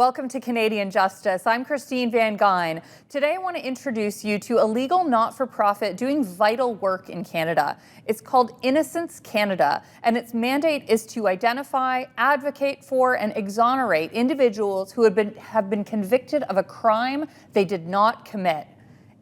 Welcome to Canadian Justice. I'm Christine Van Gyn. Today I want to introduce you to a legal not-for-profit doing vital work in Canada. It's called Innocence Canada, and its mandate is to identify, advocate for, and exonerate individuals who have been convicted of a crime they did not commit.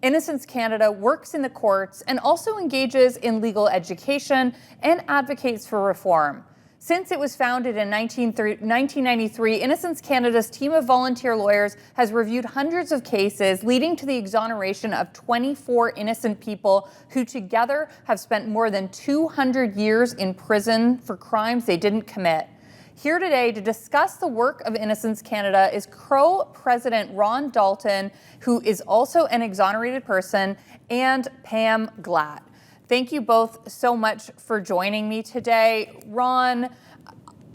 Innocence Canada works in the courts and also engages in legal education and advocates for reform. Since it was founded in 1993, Innocence Canada's team of volunteer lawyers has reviewed hundreds of cases, leading to the exoneration of 24 innocent people who together have spent more than 200 years in prison for crimes they didn't commit. Here today to discuss the work of Innocence Canada is Crow President Ron Dalton, who is also an exonerated person, and Pamels Glatt. Thank you both so much for joining me today. Ron,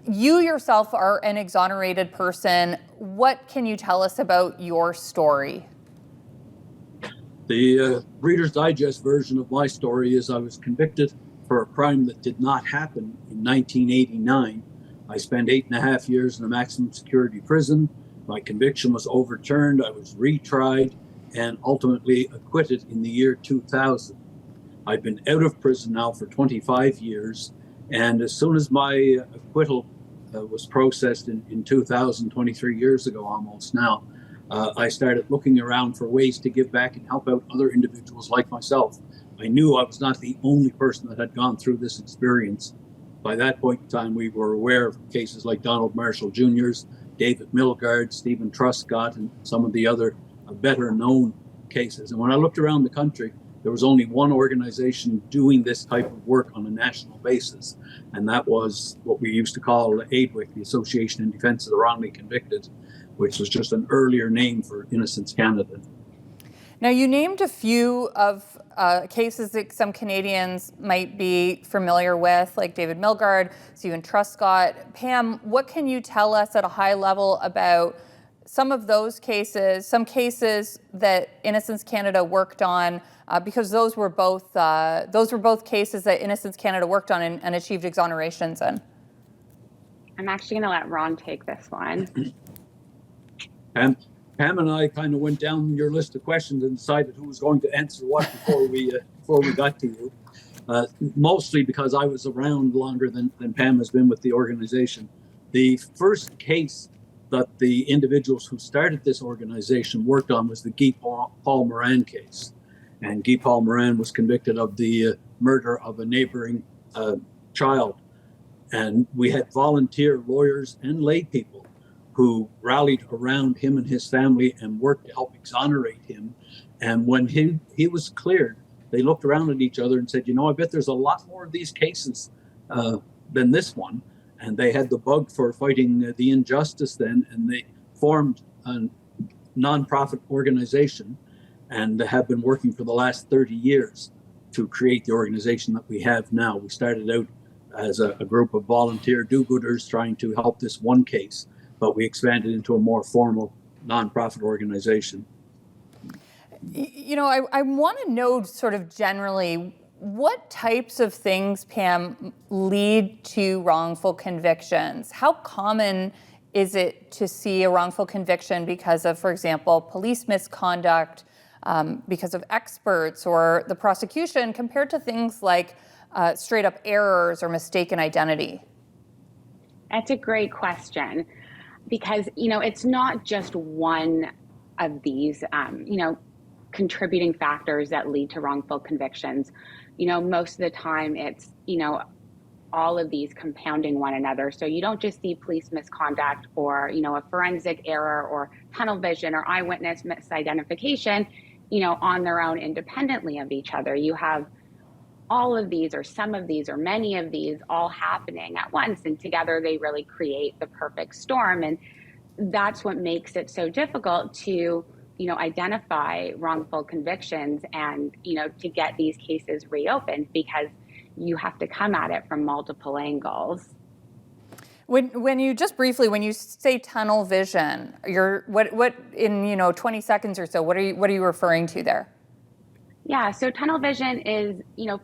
you yourself are an exonerated person. What can you tell us about your story? The Reader's Digest version of my story is I was convicted for a crime that did not happen in 1989. I spent 8.5 years in a maximum security prison. My conviction was overturned. I was retried and ultimately acquitted in the year 2000. I've been out of prison now for 25 years, and as soon as my acquittal was processed in 2000, 23 years ago almost now, I started looking around for ways to give back and help out other individuals like myself. I knew I was not the only person that had gone through this experience. By that point in time, we were aware of cases like Donald Marshall Jr.'s, David Milgaard, Stephen Truscott, and some of the other better known cases. And when I looked around the country, there was only one organization doing this type of work on a national basis, and that was what we used to call AIDWC, the Association in Defense of the Wrongly Convicted, which was just an earlier name for Innocence Canada. Now, you named a few of cases that some Canadians might be familiar with, like David Milgaard, Stephen Truscott. Pam, what can you tell us at a high level about some of those cases, some cases that Innocence Canada worked on, because those were both cases that Innocence Canada worked on and achieved exonerations in? I'm actually going to let Ron take this one. And Pam and I kind of went down your list of questions and decided who was going to answer what before we got to you. Mostly because I was around longer than Pam has been with the organization. The first case that the individuals who started this organization worked on was the Guy Paul Moran case. And Guy Paul Moran was convicted of the murder of a neighboring child. And we had volunteer lawyers and lay people who rallied around him and his family and worked to help exonerate him. And when he was cleared, they looked around at each other and said, you know, I bet there's a lot more of these cases than this one. And they had the bug for fighting the injustice then, and they formed a nonprofit organization and have been working for the last 30 years to create the organization that we have now. We started out as a group of volunteer do-gooders trying to help this one case, but we expanded into a more formal nonprofit organization. You know, I want to know sort of generally, what types of things, Pam, lead to wrongful convictions? How common is it to see a wrongful conviction because of, for example, police misconduct, because of experts or the prosecution, compared to things like straight up errors or mistaken identity? That's a great question, because, you know, it's not just one of these, contributing factors that lead to wrongful convictions. You know, most of the time it's, all of these compounding one another. So you don't just see police misconduct or, a forensic error or tunnel vision or eyewitness misidentification, on their own independently of each other. You have all of these or some of these or many of these all happening at once, and together they really create the perfect storm. And that's what makes it so difficult to identify wrongful convictions and, to get these cases reopened, because you have to come at it from multiple angles. When you just briefly, when you say tunnel vision, what in 20 seconds or so, what are you referring to there? Yeah, so tunnel vision is,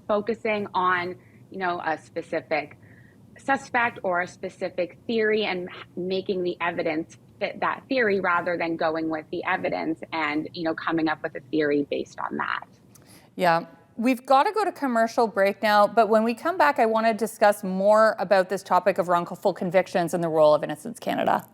focusing on, a specific suspect or a specific theory and making the evidence fit that theory rather than going with the evidence and, coming up with a theory based on that. Yeah. We've got to go to commercial break now, but when we come back, I want to discuss more about this topic of wrongful convictions and the role of Innocence Canada.